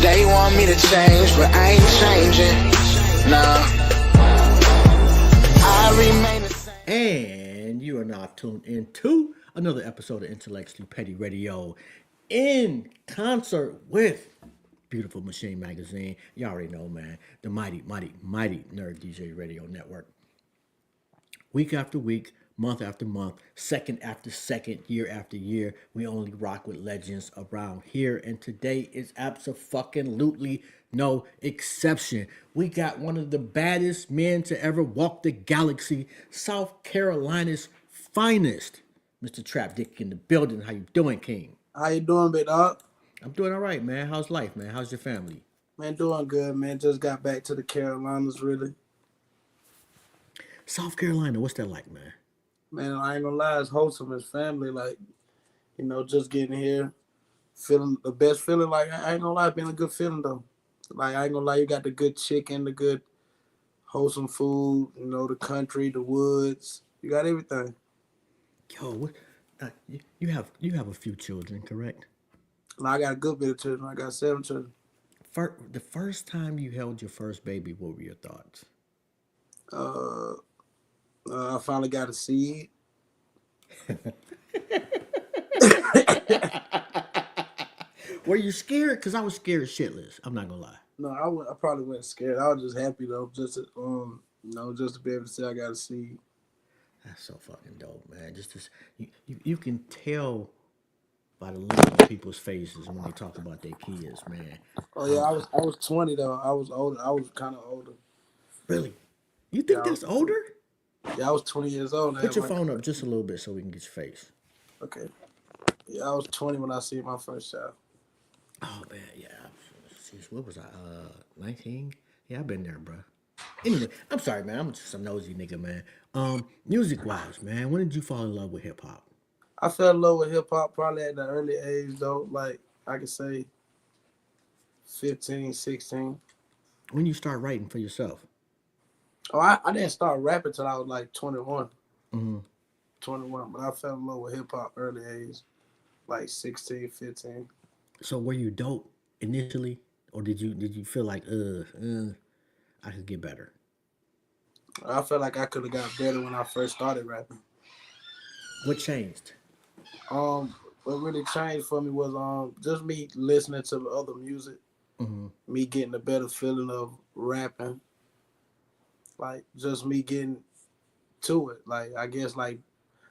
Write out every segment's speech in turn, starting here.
They want me to change, but I ain't changing. Nah, I remain the same. And you are now tuned into another episode of Intellectually Petty Radio in concert with Beautiful Machine Magazine. You already know, man, the mighty Nerd DJ Radio Network. Week after week, month after month, second after second, year after year, we only rock with legends around here. And today is absolutely no exception. We got one of the baddest men to ever walk the galaxy, South Carolina's finest, Mr. Trap Dickey in the building. How you doing, King? How you doing, big dog? I'm doing all right, man. How's life, man? How's your family? Man, doing good, man. Just got back to the Carolinas, really. South Carolina, what's that like, man? Man, I ain't gonna lie, it's wholesome. It's family, like, just getting here, feeling the best feeling. Like, I ain't gonna lie, it's been a good feeling, though. Like, I ain't gonna lie, you got the good chicken, the good wholesome food, the country, the woods. You got everything. Yo, you have a few children, correct? And I got a good bit of children. I got 7 children. The first time you held your first baby, what were your thoughts? I finally got a seed. Were you scared? Because I was scared shitless. I'm not gonna lie. No, I probably wasn't scared. I was just happy though, just to, just to be able to say I got a seed. That's so fucking dope, man. You can tell by the look on people's faces when they talk about their kids, man. Oh yeah, I was 20 though. I was older. I was kind of older. Really? You think that's older? Yeah, I was 20 years old. Put your phone up just a little bit so we can get your face. Okay. Yeah, I was 20 when I see my first child. Oh man, yeah. What was I? 19? Yeah, I've been there, bro. Anyway, I'm sorry, man. I'm just a nosy nigga, man. Music wise, man, when did you fall in love with hip hop? I fell in love with hip hop probably at the early age though. Like I could say 15, 16. When you start writing for yourself? Oh, I didn't start rapping till I was like 21. Mm-hmm. 21, but I fell in love with hip hop early age, like 16, 15. So were you dope initially, or did you feel like I could get better? I felt like I could have got better when I first started rapping. What changed? What really changed for me was just me listening to the other music, me getting a better feeling of rapping. Like just me getting to it. Like I guess like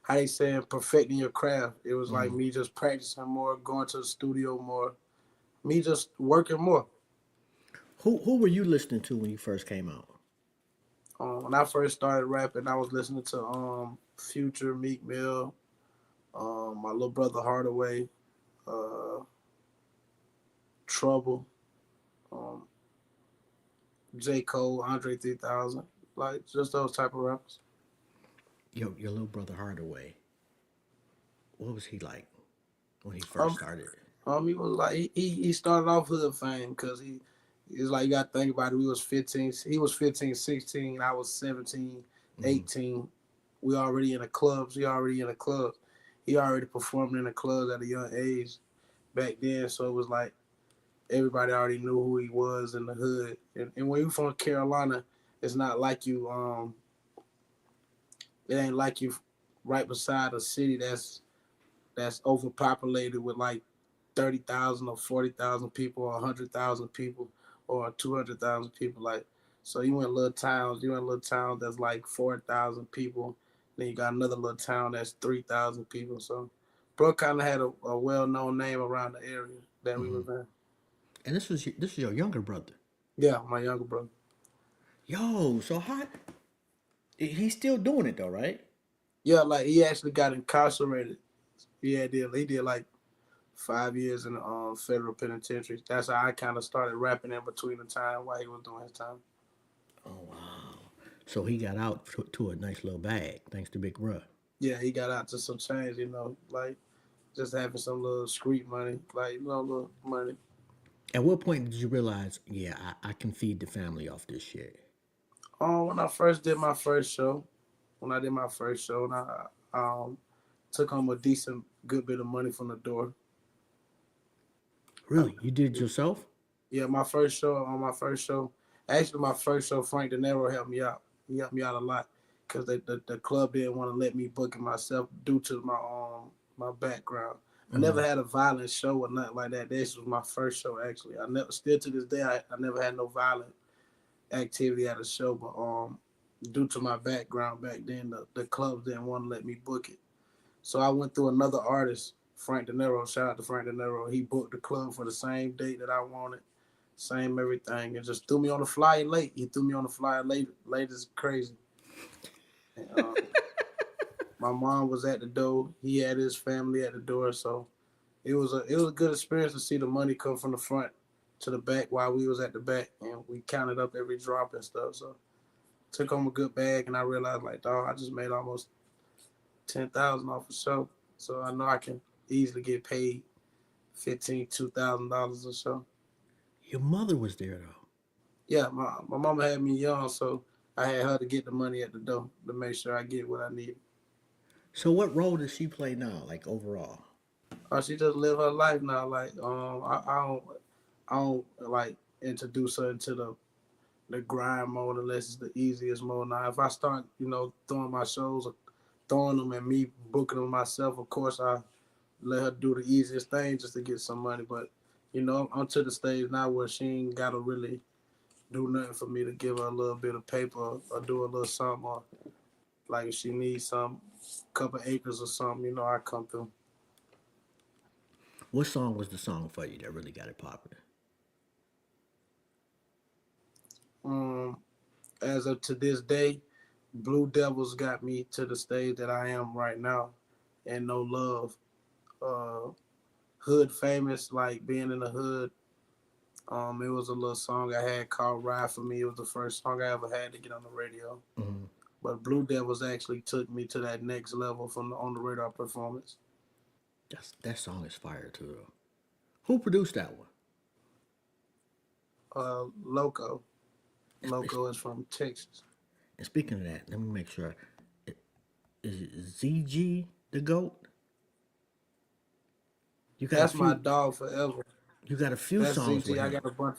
how they saying perfecting your craft. It was like me just practicing more, going to the studio more, me just working more. Who were you listening to when you first came out? When I first started rapping, I was listening to Future, Meek Mill, my little brother Hardaway, Trouble, J. Cole, Andre 3000, like just those type of rappers. Your little brother Hardaway. What was he like when he first started? He was like he started off hood fame because it's like you got to think about it. We was 15. He was 15, 16. I was 17, 18. We already in the clubs. He already in the clubs. He already performed in the clubs at a young age back then. So it was like everybody already knew who he was in the hood. And when you from Carolina, it's not like you it ain't like you right beside a city that's overpopulated with like 30,000 or 40,000 people or 100,000 people or 200,000 people. Like, so you in little towns. You in a little town that's like 4,000 people. Then you got another little town that's 3,000 people. So, bro, kind of had a well-known name around the area that we was in. And this is your younger brother. Yeah, my younger brother. Yo, so how? He's still doing it though, right? Yeah, like he actually got incarcerated. He did like 5 years in the federal penitentiary. That's how I kind of started rapping in between the time while he was doing his time. Oh wow! So he got out to a nice little bag thanks to Big Bruh. Yeah, he got out to some change, like just having some little street money, like little money. At what point did you realize, yeah, I can feed the family off this shit? When I first did my first show, when I did my first show, and I took home a decent, good bit of money from the door. I, Really? You did it yourself? yeah, my first show, actually my first show, Frank De Niro helped me out. He helped me out a lot because the club didn't want to let me book it myself due to my background. I Mm-hmm. never had a violent show or nothing like that. This was my first show actually. I never, still to this day, I never had no violent activity at a show, but due to my background back then, the clubs didn't want to let me book it. So I went through another artist, Frank De Niro. Shout out to Frank De Niro. He booked the club for the same date that I wanted, same everything, and just threw me on the flyer late. He threw me on the flyer late as crazy. And, my mom was at the door. He had his family at the door, so it was a good experience to see the money come from the front to the back while we was at the back, and we counted up every drop and stuff. So took home a good bag, and I realized like, dog, I just made almost 10,000 off a show. So I know I can easily get paid $2,000 or so. Your mother was there though. Yeah, my mama had me young, so I had her to get the money at the door to make sure I get what I need. So what role does she play now, like overall? She just live her life now. Like I don't like introduce her into the grind mode unless it's the easiest mode. Now if I start throwing my shows or throwing them and me booking them myself, of course I let her do the easiest thing just to get some money. But I'm to the stage now where she ain't gotta really do nothing for me to give her a little bit of paper or do a little something, or like if she needs some couple acres or something, I come through. What song was the song for you that really got it popular? Um, as of to this day, Blue Devils got me to the stage that I am right now, and No Love. Uh, Hood Famous, like being in the hood. It was a little song I had called "Ride for Me." It was the first song I ever had to get on the radio. Mm-hmm. But Blue Devils actually took me to that next level from the on the radar performance. That song is fire too. Though. Who produced that one? Loco. And, Loco is from Texas. and speaking of that, let me make sure. Is it ZG the goat? You got a That's my few. dog forever. You got a few That's songs with ZG. I him. got a bunch.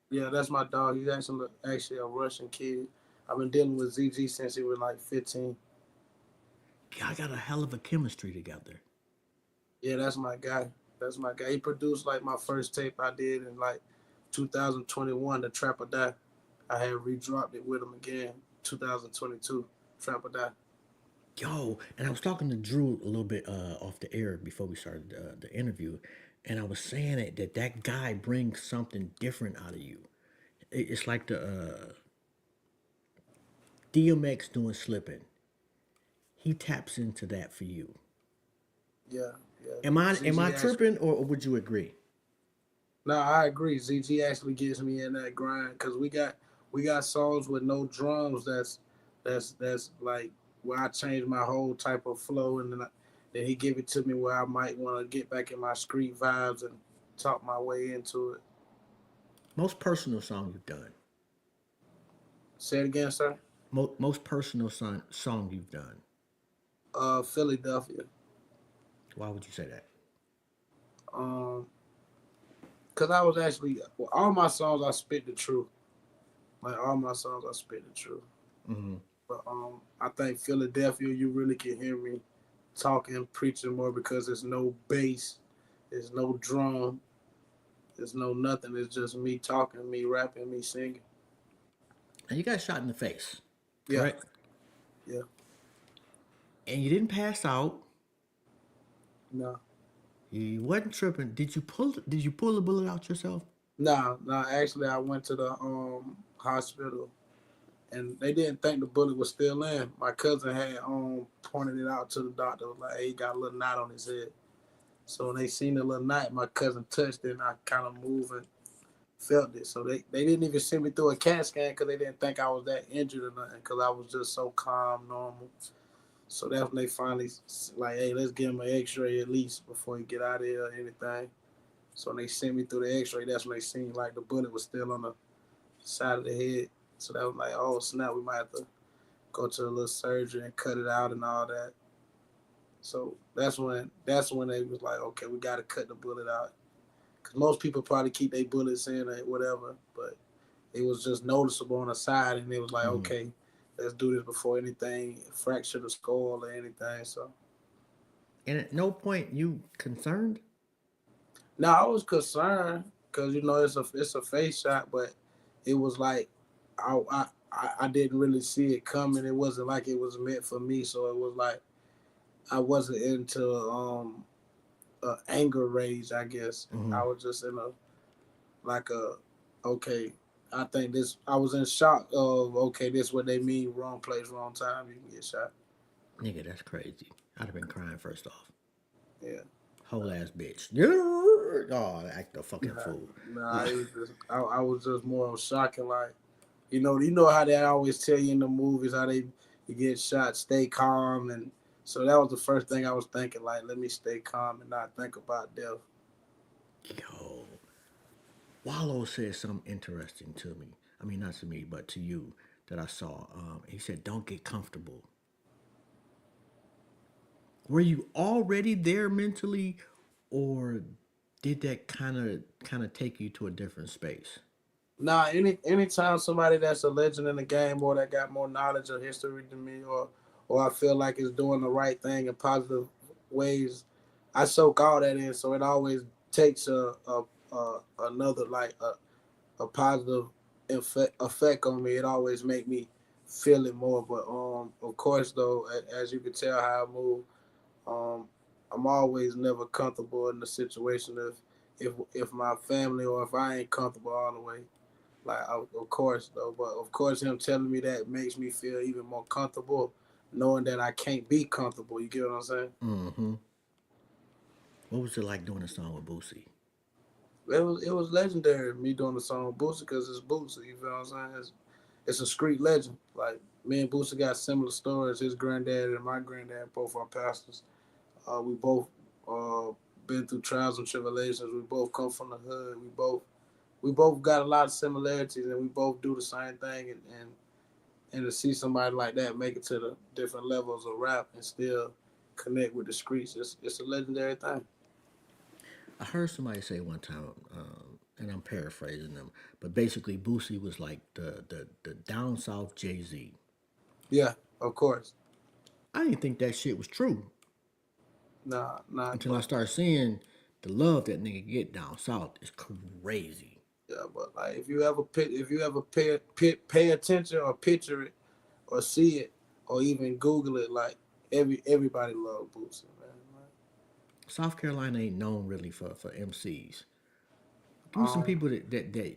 Yeah, that's my dog. He's actually a Russian kid. I've been dealing with ZG since he was like 15. Y'all got a hell of a chemistry together. Yeah, that's my guy. That's my guy. He produced like my first tape I did in like 2021, The Trap or Die. I had redropped it with him again, 2022, Trap or Die. Yo, and I was talking to Drew a little bit off the air before we started the interview, and I was saying that guy brings something different out of you. It's like the DMX doing slipping. He taps into that for you. Yeah, yeah. Am I ZG actually, tripping or would you agree? no, I agree. ZG actually gets me in that grind because we got songs with no drums. That's like where I change my whole type of flow, and then he give it to me where I might want to get back in my street vibes and talk my way into it. Most personal song you've done. Say it again, sir. Most personal song you've done. Philadelphia. Why would you say that? Um, Cause I was actually all my songs I spit the truth. Like all my songs I spit the truth. Mm-hmm. But I think Philadelphia, you really can hear me talking, preaching more because there's no bass, there's no drum, there's no nothing. It's just me talking, me rapping, me singing. And you got shot in the face, Yeah, correct? yeah. And you didn't pass out. No, You wasn't tripping. Did you pull the bullet out yourself? no. Actually, I went to the hospital and they didn't think the bullet was still in. My cousin had pointed it out to the doctor, like, hey, he got a little knot on his head. So when they seen the little knot, my cousin touched it, and I kind of moved and felt it. So they didn't even send me through a CAT scan because they didn't think I was that injured or nothing because I was just so calm, normal. So that's when they finally like, hey, let's give him an X-ray at least before he get out of here or anything. So when they sent me through the X-ray, that's when they seen like the bullet was still on the side of the head. So that was like, oh snap, we might have to go to a little surgery and cut it out and all that. So that's when they was like, okay, we got to cut the bullet out. Cause most people probably keep their bullets in or whatever, but it was just noticeable on the side, and it was like, Mm. okay, let's do this before anything fracture the skull or anything. So And at no point you concerned? now I was concerned because it's a face shot, but it was like I didn't really see it coming. It wasn't like it was meant for me, so it was like I wasn't into anger rage. I guess Mm-hmm. I was just in a like a okay. I think this. I was in shock of okay, this what they mean. Wrong place, wrong time. You can get shot. Nigga, that's crazy. I'd have been crying first off. Yeah. Whole ass bitch. Oh, act a fucking Nah, fool. nah. It was just. I was just more of shocking. Like you know how they always tell you in the movies how they you get shot, stay calm, and so that was the first thing I was thinking. Like, let me stay calm and not think about death. Yo, Wallow said something interesting to me. I mean, not to me, but to you that I saw. He said, "Don't get comfortable." Were you already there mentally, or did that kind of take you to a different space? Nah, anytime somebody that's a legend in the game or that got more knowledge or history than me, or I feel like is doing the right thing in positive ways, I soak all that in. So it always takes a another like a positive effect on me. It always make me feel it more. But of course though, as you can tell how I move, um, I'm always never comfortable in the situation if my family or if I ain't comfortable all the way. Like of course though, but of course him telling me that makes me feel even more comfortable, knowing that I can't be comfortable. You get what I'm saying? Mm-hmm. What was it like doing a song with Boosie? It was legendary me doing the song with Boosie because it's Boosie. You feel what I'm saying? It's a street legend. Like me and Boosie got similar stories. His granddad and my granddad both are pastors. We both uh, been through trials and tribulations. We both come from the hood. We both got a lot of similarities, and we both do the same thing. And to see somebody like that make it to the different levels of rap and still connect with the streets, it's a legendary thing. I heard somebody say one time, and I'm paraphrasing them, but basically Boosie was like the down south Jay Z. Yeah, of course. I didn't think that shit was true Nah, nah, until I but started seeing the love that nigga get down south is crazy. yeah, but like if you ever pay attention or picture it or see it or even Google it, like everybody love Boosie, man. South Carolina ain't known really for MCs. Give me some Um, people that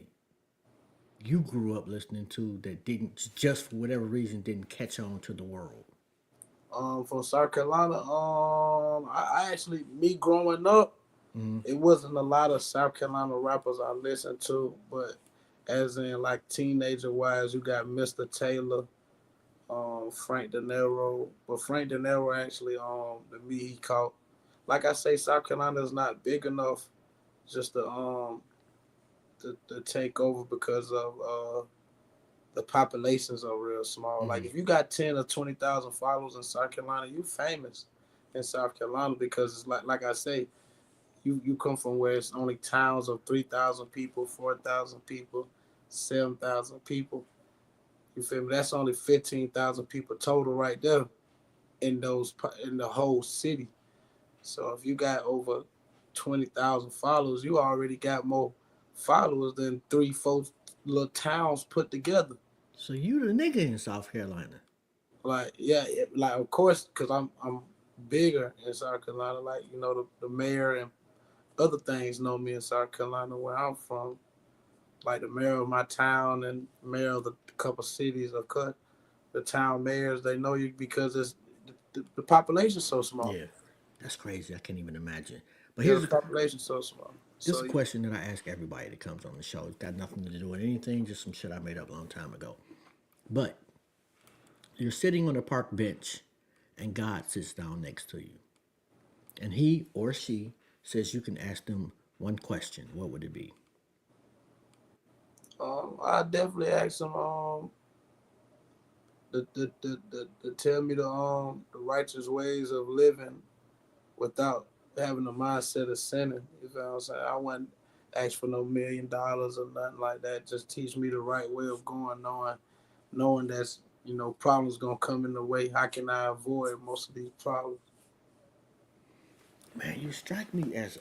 you grew up listening to that didn't just for whatever reason didn't catch on to the world. from South Carolina, I actually me growing up, Mm-hmm. it wasn't a lot of South Carolina rappers I listened to, but as in like teenager wise, you got Mr. Taylor, Frank De Niro, but Frank De Niro actually, the me he caught. Like I say, South Carolina is not big enough just to take over because of the populations are real small. Like Mm-hmm. if you got 10 or 20,000 followers in South Carolina, you famous in South Carolina because it's like I say, you come from where it's only towns of 3,000 people, 4,000 people, 7,000 people. You feel me? That's only 15,000 people total right there in the whole city. So if you got over 20,000 followers, you already got more followers than 3, 4 little towns put together. So you the nigga in South Carolina. Like yeah, like of course, because I'm bigger in South Carolina. Like the mayor and other things know me in South Carolina where I'm from. Like the mayor of my town and mayor of the couple cities or cut the town mayors, they know you because the population's so small. Yeah, that's crazy. I can't even imagine. But Yeah, here's the the, population's so small. this is So a question that I ask everybody that comes on the show. It's got nothing to do with anything, just some shit I made up a long time ago. But you're sitting on a park bench and God sits down next to you. And he or she says you can ask them one question. What would it be? I definitely ask them to tell me the righteous ways of living without having the mindset of sinning. You know what I'm saying? I wouldn't ask for no $1 million or nothing like that. Just teach me the right way of going, knowing that's problems gonna come in the way. How can I avoid most of these problems? Man, you strike me as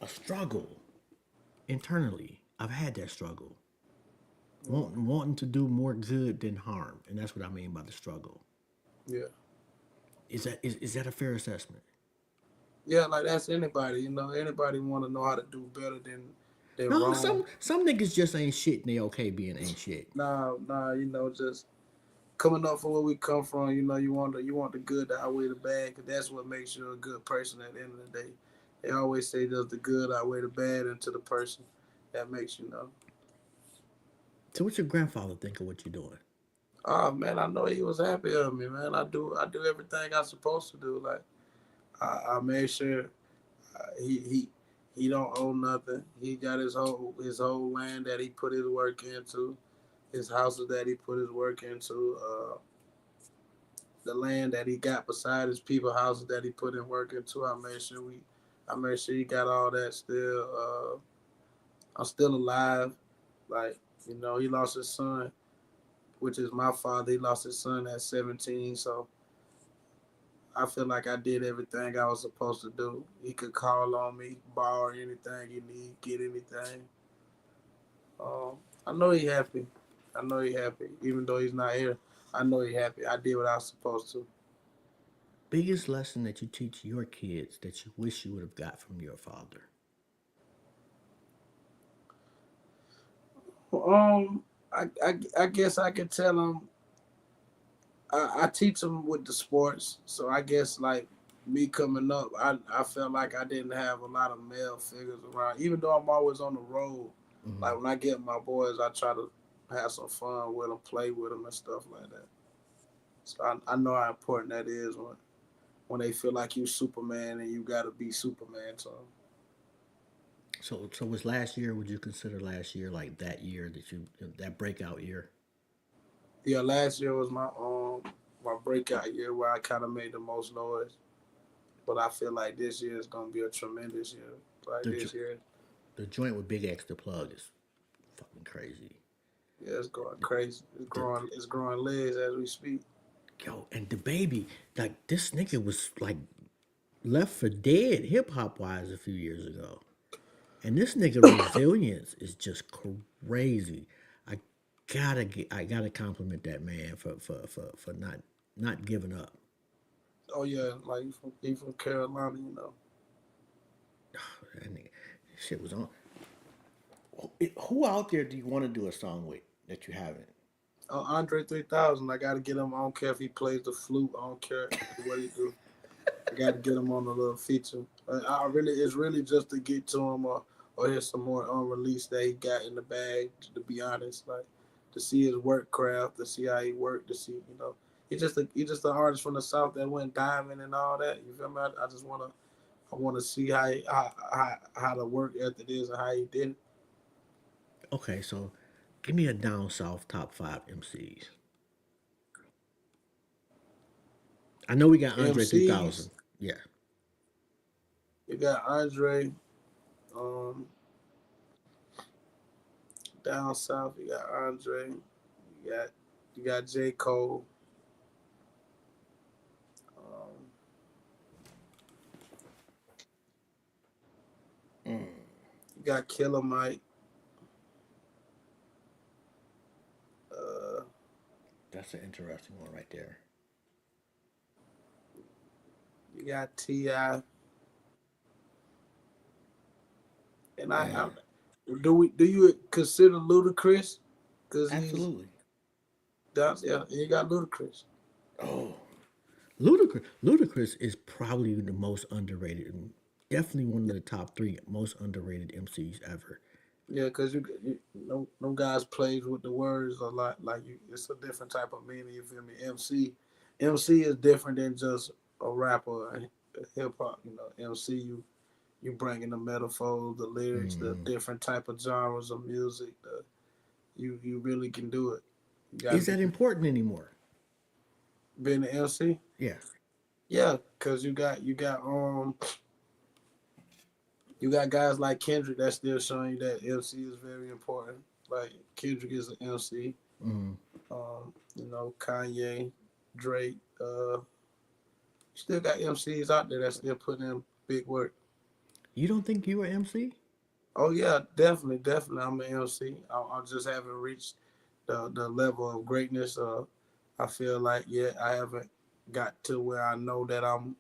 a struggle internally. I've had that struggle. Wanting to do more good than harm. And that's what I mean by the struggle. Yeah, Is that a fair assessment? yeah, like that's anybody. Anybody want to know how to do better than No, wrong. some niggas just ain't shit and they okay being ain't shit. Nah, just coming up from where we come from. You want the good to outweigh the bad, because that's what makes you a good person at the end of the day. They always say, does the good outweigh the bad into the person that makes you know. So what's your grandfather think of what you're doing? Oh man, I know he was happy of me, man. I do everything I'm supposed to do. Like I made sure he don't owe nothing. He got his whole land that he put his work into, his houses that he put his work into, the land that he got beside his people houses that he put in work into. I made sure he got all that still. I'm still alive. Like, he lost his son, which is my father. He lost his son at 17. So I feel like I did everything I was supposed to do. He could call on me, borrow anything he need, get anything. Um, I know he happy. I know he happy. Even though he's not here, I know he happy. I did what I was supposed to. Biggest lesson that you teach your kids that you wish you would have got from your father? Um, I guess I could tell him. I teach them with the sports, so I guess like me coming up, I felt like I didn't have a lot of male figures around. Even though I'm always on the road, like when I get my boys, I try to have some fun with them, play with them, and stuff like that. So I know how important that is when they feel like you Superman and you gotta be Superman. So So was last year? Would you consider last year like that year that that breakout year? yeah, last year was my breakout year where I kind of made the most noise. But I feel like this year is gonna be a tremendous year. Like The jo- this year, the joint with Big X the plug is fucking crazy. yeah, it's going crazy. It's The growing. It's growing legs as we speak. Yo, and the baby, like this nigga was like left for dead hip hop wise a few years ago. And this nigga resilience is just crazy. I I gotta compliment that man for not giving up. Oh yeah, like he from Carolina. That nigga, shit was on. Who out there do you want to do a song with that you haven't? Andre 3000. I gotta get him. I don't care if he plays the flute. I don't care what he do. I gotta get him on a little feature. It's really just to get to him or hear some more unreleased that he got in the bag. To be honest, like to see his work craft, to see how he worked, to see he's just an artist from the south that went diamond and all that. You feel me? I just I want to see how the work ethic is and how he did it. Okay, so give me a down south top five MCs. I know we got Andre three MCs, thousand. Yeah, you got Andre. Um, Down south, you got Andre. You got J Cole. Um, you got Killer Mike. Uh, that's an interesting one right there. you got Ti. And I Man, do you consider Ludacris? Because he's absolutely. down. Yeah, and you got Ludacris. Oh, Ludacris is probably the most underrated, definitely one of the top three most underrated MCs ever. Yeah, because no guys plays with the words a lot. Like it's a different type of meaning. You feel me? MC is different than just a rapper, a hip hop. MC you bringing the metaphors, the lyrics, the different type of genres of music. You really can do it. You got to Is be that important anymore? being an MC. Yeah. Yeah, because you got guys like Kendrick that's still showing you that MC is very important. Like Kendrick is an MC. Mm. Kanye, Drake. You still got MCs out there that still putting in big work. You don't think you are MC? Oh yeah, definitely, definitely. I'm an MC. I just haven't reached the level of greatness. I feel like I haven't got to where I know that I'm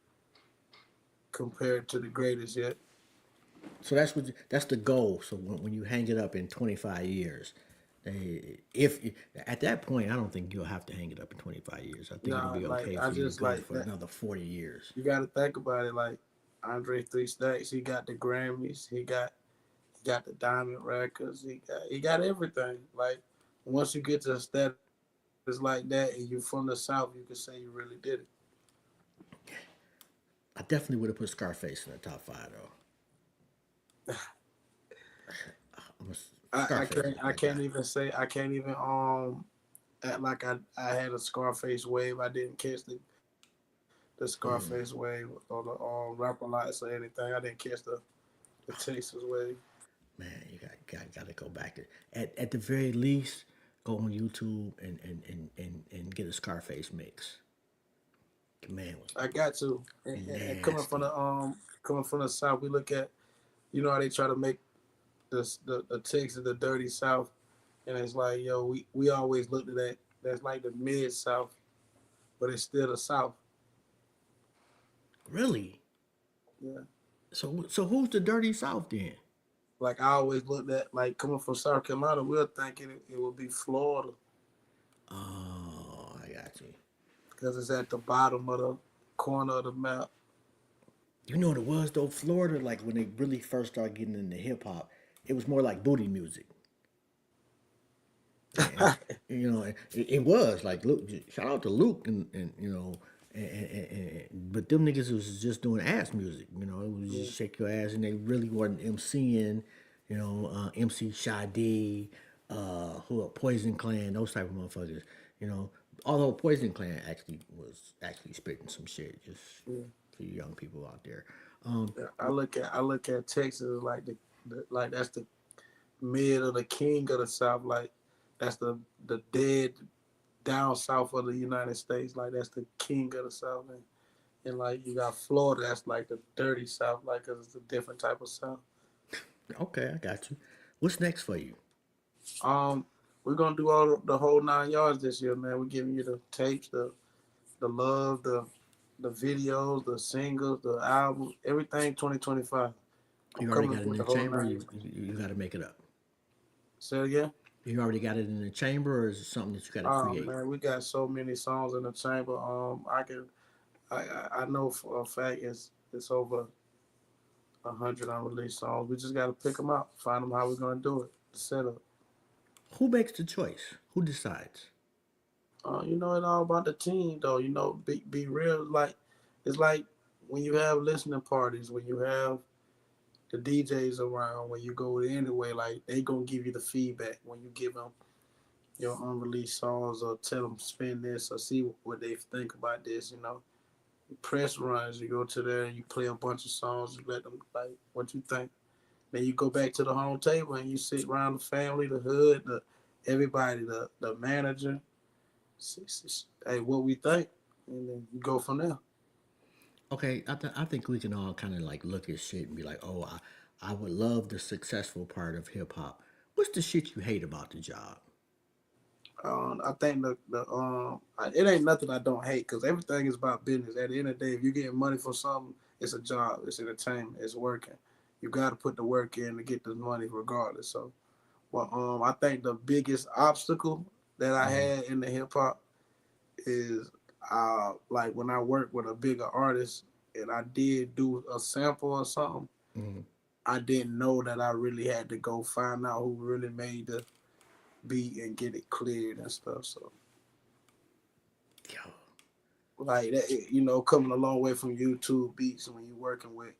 compared to the greatest yet. So that's the goal. So when you hang it up in 25 years, if at that point, I don't think you'll have to hang it up in 25 years. I think it'll Nah, be like okay I for you to just go like for that. another 40 years. You got to think about it. Like Andre Three Stacks, he got the Grammys. He got the diamond records. He got everything. Like once you get to a status like that and you from the south, you can say you really did it. I definitely would have put Scarface in the top five though. I'm I Scarface can't is a I great guy. can't even say I can't even act like I had a Scarface wave. I didn't catch the Scarface wave or the rapper lights or anything. I didn't catch the Texas wave. Man, you got to go back to at the very least go on YouTube and get a Scarface mix. Man was I got to. And nasty. coming from the south, we look at how they try to make the Texas the dirty south, and it's like we always looked at that. That's like the mid south, but it's still the south. Really? Yeah. So who's the dirty South then? Like I always looked at like coming from South Carolina, we were thinking it would be Florida Oh, I got you. because it's at the bottom of the corner of the map. You know what it was though? Florida, like when they really first started getting into hip hop, it was more like booty music. And, you know, it was like Luke. Shout out to Luke, and but them niggas was just doing ass music. You know, it was Yeah. just shake your ass, and they really wasn't MCing. You know, MC Sade, who Poison Clan, those type of motherfuckers. You know, although Poison Clan actually was actually spitting some shit, just Yeah. for you young people out there. Yeah. I look at Texas like like that's the mid of the king of the South. Like that's the dead down south of the United States. Like that's the king of the South. And like you got Florida, that's like the dirty South. Like 'cause it's a different type of South. Okay, I got you. What's next for you? Um, we're gonna do all the whole 9 yards this year, man. We're giving you the tapes, the love, the videos, the singles, the album, everything 2025. I'm You already coming got it in with the the whole chamber. nine You got to make it up. Say it again. You already got it in the chamber, or is it something that you got to Oh create? man, we got so many songs in the chamber. I know for a fact it's over 100 unreleased songs. We just got to pick them out, find them how we're gonna do it, the setup. Who makes the choice? Who decides? It's all about the team, though. Be real. Like it's like when you have listening parties, when you have the DJs around, when you go anyway, like they gonna give you the feedback when you give them your unreleased songs or tell them spin this or see what they think about this. Press runs, you go to there and you play a bunch of songs, you let them like what you think. Then you go back to the home table and you sit around the family, the hood, the everybody, the manager. Hey, what we think, and then you go from there. Okay, I think we can all kind of like look at shit and be like, oh, I would love the successful part of hip hop. What's the shit you hate about the job? I think it ain't nothing I don't hate because everything is about business. At the end of the day, if you're getting money for something, it's a job, it's entertainment, it's working. You got to put the work in to get the money regardless. So, well, I think the biggest obstacle that I had in the hip hop is like when I work with a bigger artist and I did do a sample or something, Mm-hmm. I didn't know that I really had to go find out who really made the beat and get it cleared and stuff. So Yo, like that, you know, coming a long way from YouTube beats when you're working with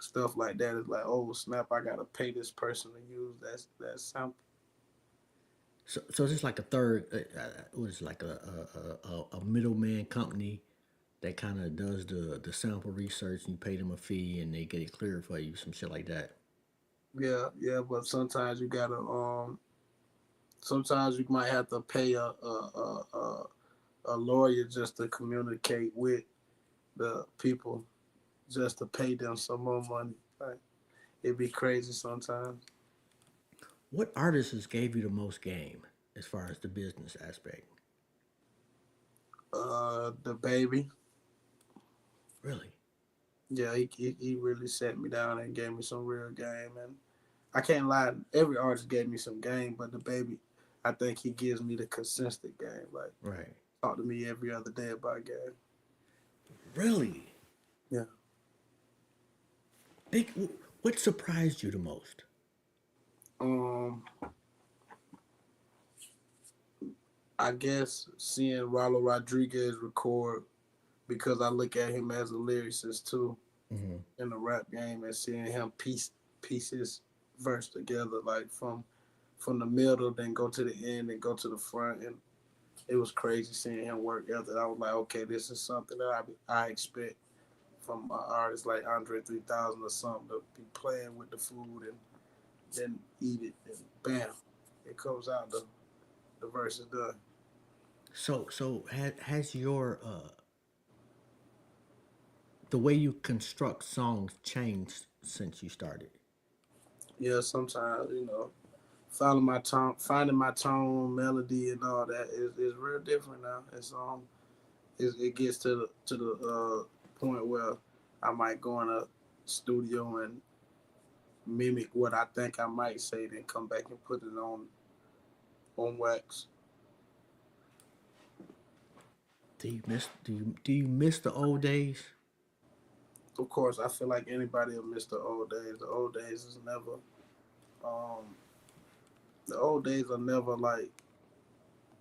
stuff like that, it's like, oh snap, I gotta pay this person to use that sample. so it's just like a third, was like a middleman company that kind of does the sample research, and you pay them a fee, and they get it cleared for you, some shit like that. Yeah, yeah, but sometimes you gotta sometimes you might have to pay a lawyer just to communicate with the people, just to pay them some more money. Like it'd be crazy sometimes. What artists gave you the most game as far as the business aspect? The baby, Really? yeah, he really set me down and gave me some real game. And I can't lie, every artist gave me some game, but the baby, I think he gives me the consistent game. Like Right. talk to me every other day about game. Really? Yeah. Big. What surprised you the most? Um, I guess seeing Rollo Rodriguez record because I look at him as a lyricist too Mm-hmm. in the rap game and seeing him piece his verse together like from the middle, then go to the end, and go to the front, and it was crazy seeing him work together. I was like, okay, this is something that I expect from an artist like Andre 3000 or something to be playing with the food and then eat it and bam, it comes out the verse is done. So has your the way you construct songs changed since you started? Yeah, sometimes finding my tone, melody, and all that is real different now. It gets to the point where I might go in a studio and mimic what I think I might say, then come back and put it on wax. Do you miss the old days? Of course, I feel like anybody will miss the old days. The old days is never. Um, the old days are never like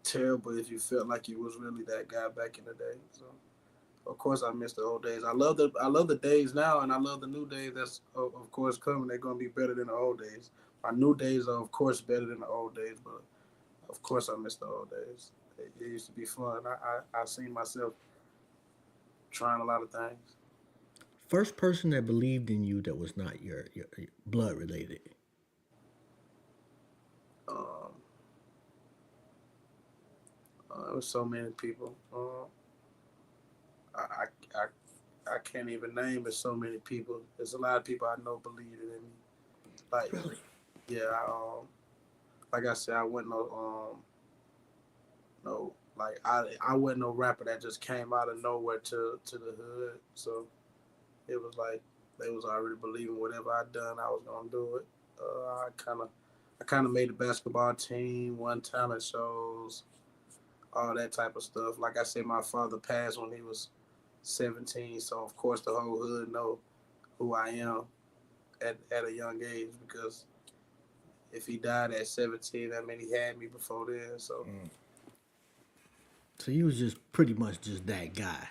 terrible if you felt like you was really that guy back in the day. So of course I miss the old days. I love the days now, and I love the new days. That's of course coming. They're gonna be better than the old days. My new days are of course better than the old days, but of course I miss the old days. It used to be fun. I seen myself trying a lot of things. First person that believed in you that was not your blood related. Um, there was so many people. I, I I can't even name it. So many people. There's a lot of people I know believe in me. Like Really? yeah, like I said, I went no like I wasn't no rapper that just came out of nowhere to the hood. So it was like they was already believing whatever I done, I was gonna do it. I kind of made the basketball team, won talent shows, all that type of stuff. Like I said, my father passed when he was 17, so of course the whole hood know who I am at a young age because if he died at 17, that meant he had me before then. So So you was just pretty much just that guy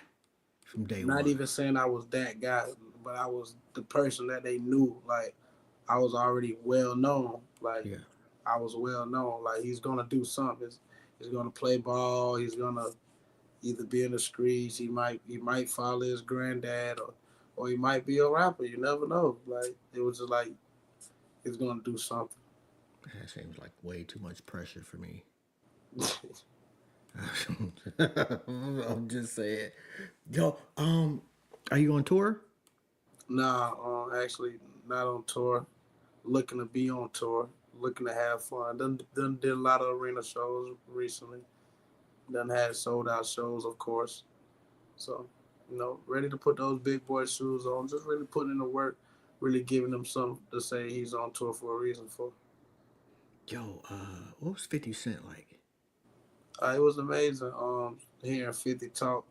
from day not one. even saying I was that guy, but I was the person that they knew. Like I was already well known. Like Yeah. I was well known. Like he's gonna do something. He's gonna play ball. He's gonna either be in the streets. He might follow his granddad, or he might be a rapper. You never know. Like it was just like he's gonna do something. That seems like way too much pressure for me. I'm just saying. Yo, are you on tour? Nah, actually not on tour. Looking to be on tour. Looking to have fun. Done did a lot of arena shows recently. Done had sold out shows, of course. So, ready to put those big boy shoes on. Just really putting in the work. Really giving him something to say he's on tour for a reason for. Yo, what was 50 Cent like? It was amazing. Hearing 50 talk.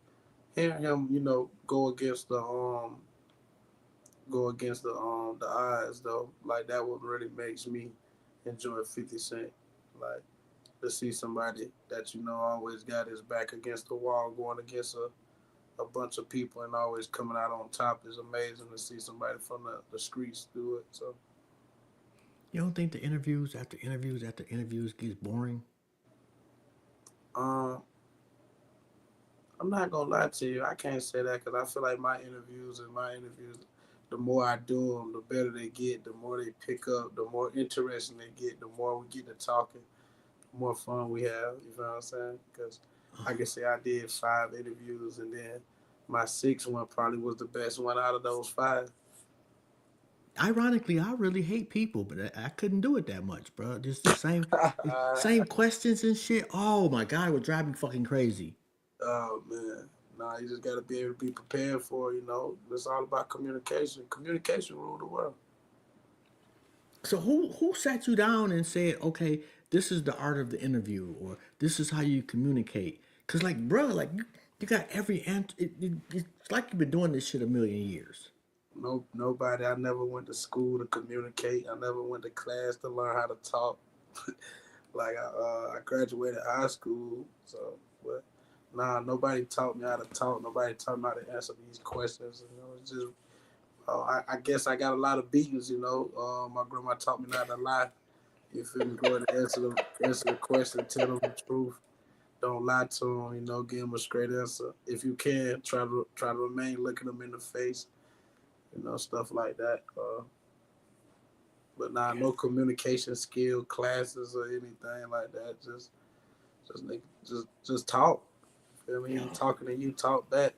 hearing him, go against the odds though, like that what really makes me enjoy 50 Cent. Like to see somebody that always got his back against the wall going against a bunch of people and always coming out on top is amazing to see somebody from the streets do it. So You don't think the interviews after interviews after interviews gets boring? um I'm not gonna lie to you. I can't say that because I feel like my interviews, the more I do them, the better they get. The more they pick up, the more interesting they get. The more we get to talking, the more fun we have. You know what I'm saying? Because I can say I did 5 interviews, and then my sixth one probably was the best one out of those 5. Ironically, I really hate people, but I couldn't do it that much, bro. Just the same questions and shit. Oh my god, it would drive me fucking crazy. Oh man, nah, you just gotta be able to be prepared for. It's all about communication. Communication rule the world. So who sat you down and said, okay, this is the art of the interview, or this is how you communicate? Cause like, bro, like you got every answer. It's like you've been doing this shit a million years. No, nobody. I never went to school to communicate. I never went to class to learn how to talk. Like I graduated high school, so but nah, nobody taught me how to talk. Nobody taught me how to answer these questions. It's just I guess I got a lot of beatings. My grandma taught me not to lie. You feel me? Go ahead and answer the question. Tell them the truth. Don't lie to them. Give them a straight answer. If you can, try to remain looking them in the face. Stuff like that. But nah, no communication skill classes or anything like that. Just talk. Feel me? Yo, You talking and you talk back.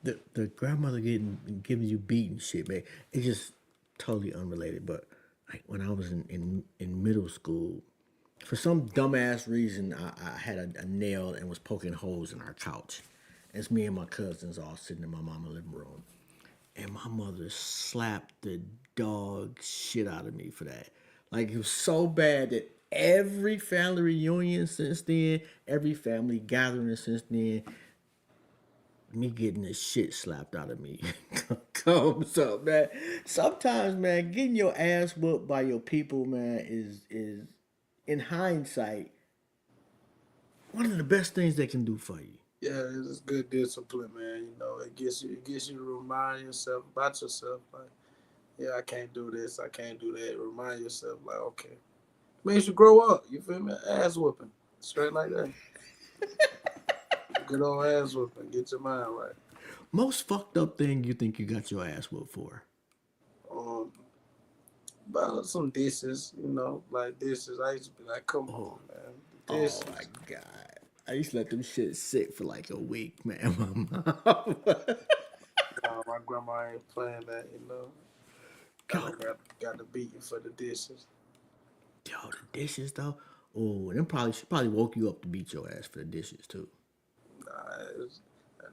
the grandmother getting giving you beating shit, man. It's just totally unrelated. But like when I was in middle school, for some dumbass reason, I had a nail and was poking holes in our couch. It's me and my cousins all sitting in my mama's living room. And my mother slapped the dog shit out of me for that. Like it was so bad that every family reunion since then, every family gathering since then, me getting the shit slapped out of me comes up, man. Sometimes, man, getting your ass whooped by your people, man, is in hindsight one of the best things they can do for you. Yeah, it's good discipline, man. It gets you to remind yourself about yourself. Like, yeah, I can't do this, I can't do that. Remind yourself, like, okay, makes you grow up. You feel me? Ass whooping, straight like that. Good old ass whooping. Get your mind right. Most fucked up thing you think you got your ass whooped for? Um, about some dishes, like dishes. I used to be like, come Oh, on, man, oh my dishes. god. I used to let them shit sit for like a week, man. My mom. My grandma ain't playing that. Yo, Got to beat you for the dishes. yo, the dishes though. Oh, them probably she probably woke you up to beat your ass for the dishes too.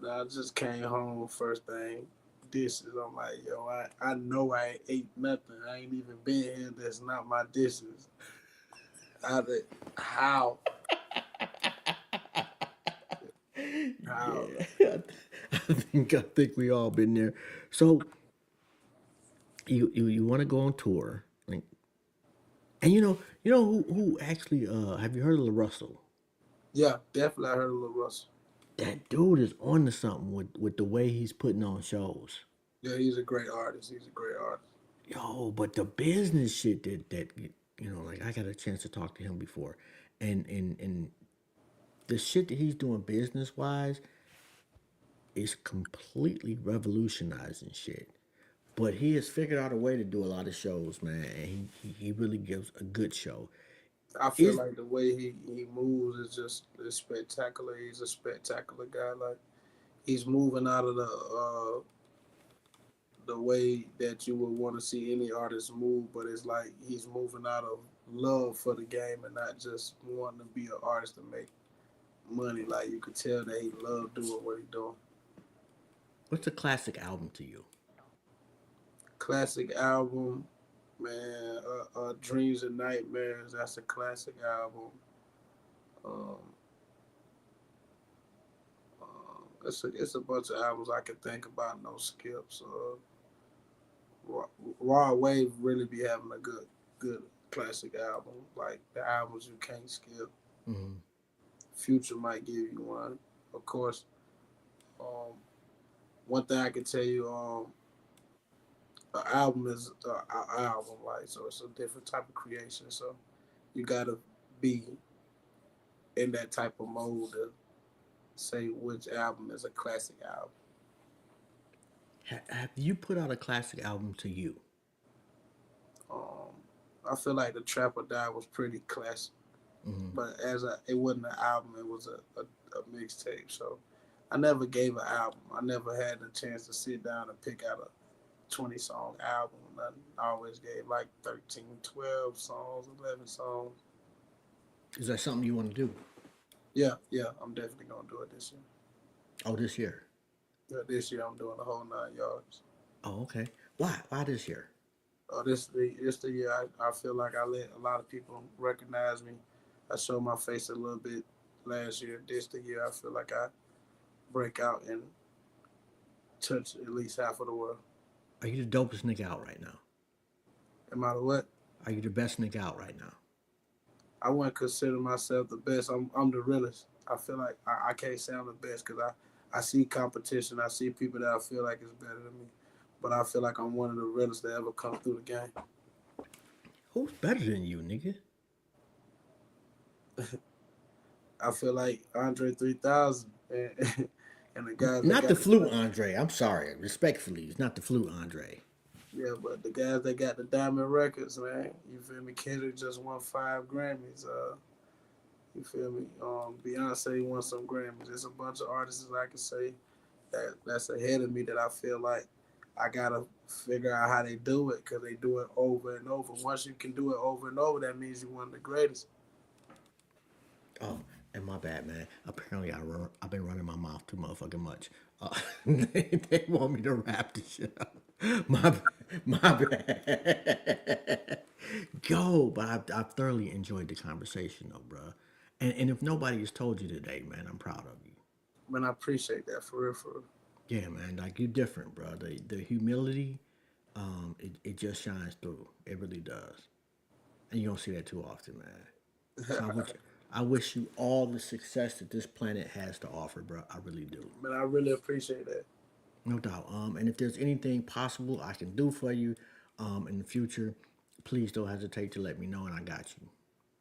I just came home first thing, dishes. I'm like, yo, I know I ain't ate nothing. I ain't even been here. That's not my dishes. How? The, how? How? Yeah, I think we all been there. So you want to go on tour, like, and you know who actually have you heard of Russell? Yeah, definitely. I heard a little Russell. That dude is on to something with the way he's putting on shows. Yeah, he's a great artist. He's a great artist. Yo, but the business shit that like I got a chance to talk to him before, and the shit that he's doing business wise is completely revolutionizing shit. But he has figured out a way to do a lot of shows, man, and he really gives a good show. I feel Is like the way he moves is spectacular. He's a spectacular guy. Like he's moving out of the way that you would want to see any artist move, but it's like he's moving out of love for the game and not just wanting to be an artist to make money. Like you could tell that he loved doing what he doing. what's a classic album to you? Classic album, man. Dreams and Nightmares. That's a classic album. Um, It's a bunch of albums I can think about. No skips. Raw Wave really be having a good classic album. Like the albums you can't skip. Mm-hmm. Future might give you one. Of course, um, one thing I can tell you, an album is an album, like so it's a different type of creation. So you gotta be in that type of mode to say which album is a classic album. Have you put out a classic album to you? Um, I feel like the Trap or Die was pretty classic, Mm-hmm. but it wasn't an album; it was a mixtape. So I never gave an album. I never had the chance to sit down and pick out a 20-song album. I always gave like 13, 12 songs, 11 songs. Is that something you want to do? Yeah, yeah, I'm definitely gonna do it this year. Oh, this year. Yeah, this year I'm doing the whole 9 yards. Oh, okay. Why? Why this year? This the year I feel like I let a lot of people recognize me. I showed my face a little bit last year. This the year I feel like I break out and touch at least half of the world. Are you the dopest nigga out right now? No matter what, Are you the best nigga out right now? I wouldn't consider myself the best. I'm the realest. I feel like I can't say I'm the best because I see competition. I see people that I feel like is better than me. But I feel like I'm one of the realest that ever come through the game. Who's better than you, nigga? I feel like Andre 3000 and, and the guys that Not got the flute Andre. I'm sorry. Respectfully, it's not the flute Andre. yeah, but the guys that got the diamond records, man, you feel me? Kendrick just won 5 Grammys. You feel me? Beyonce won some Grammys. There's a bunch of artists I can say that's ahead of me that I feel like I gotta figure out how they do it because they do it over and over. Once you can do it over and over, that means you're one of the greatest. Oh, and my bad, man. Apparently, I've been running my mouth too motherfucking much. They want me to wrap this shit up. My bad. Go, but I've thoroughly enjoyed the conversation, though, bro. And if nobody has told you today, man, I'm proud of you. Man, I appreciate that for real, for real. Yeah, man, like you're different, bro. The humility, it just shines through. It really does, and you don't see that too often, man. So I wish you all the success that this planet has to offer, bro. I really do. Man, I really appreciate that. No doubt. And if there's anything possible I can do for you, in the future, please don't hesitate to let me know, and I got you.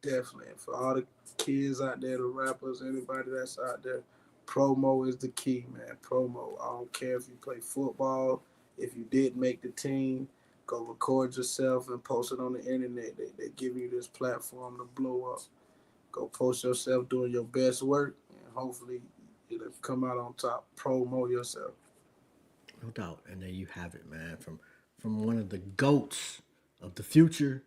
Definitely. And for all the kids out there, the rappers, anybody that's out there, promo is the key, man. Promo. I don't care if you play football, if you did make the team, go record yourself and post it on the internet. They give you this platform to blow up. Go post yourself doing your best work, and hopefully it'll come out on top. Promo yourself. No doubt. And there you have it, man. From one of the goats of the future,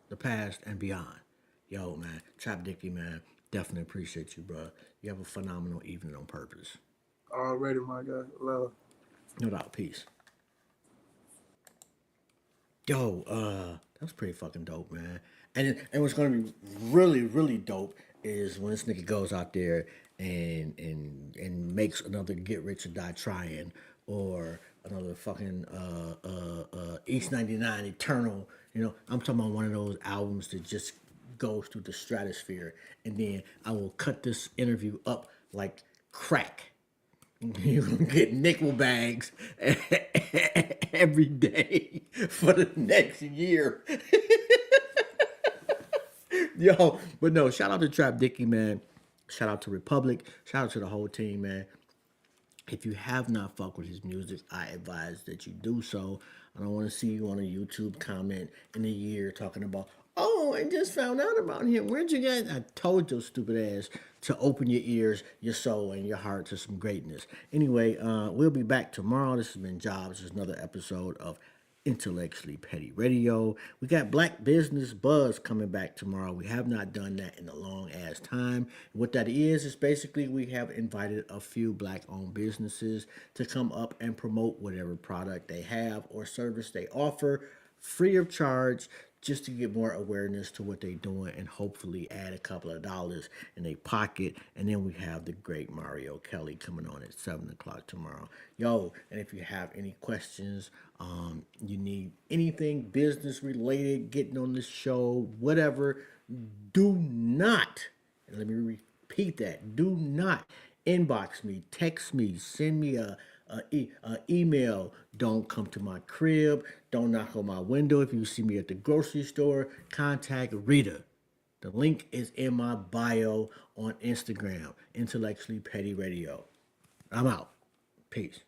the past, and beyond. Yo, man, Trap Dickey, man, definitely appreciate you, bro. You have a phenomenal evening on purpose. Already, my guy. Love. No doubt. Peace. Yo, that was pretty fucking dope, man. And what's gonna be really, really dope is when this nigga goes out there and makes another Get Rich or Die Trying or another fucking East 99 Eternal. You know, I'm talking about one of those albums that just goes through the stratosphere, and then I will cut this interview up like crack. You're gonna get nickel bags every day for the next year. Yo, but no, shout out to Trap Dickey, man. Shout out to Republic. Shout out to the whole team, man. If you have not fucked with his music, I advise that you do so. I don't want to see you on a YouTube comment in a year talking about, oh, I just found out about him. Where'd you get? I told your stupid ass to open your ears, your soul, and your heart to some greatness. Anyway, we'll be back tomorrow. This has been Jobs. This is another episode of Intellectually Petty Radio. We got Black Business Buzz coming back tomorrow. We have not done that in a long ass time. What that is basically we have invited a few black owned businesses to come up and promote whatever product they have or service they offer free of charge just to get more awareness to what they're doing and hopefully add a couple of dollars in their pocket. And then we have the great Mario Kelly coming on at 7 o'clock tomorrow. Yo, and if you have any questions, you need anything business related, getting on this show, whatever, do not, and let me repeat that, do not inbox me, text me, send me a email. Don't come to my crib. Don't knock on my window. If you see me at the grocery store, contact Rita. The link is in my bio on Instagram, Intellectually Petty Radio. I'm out. Peace.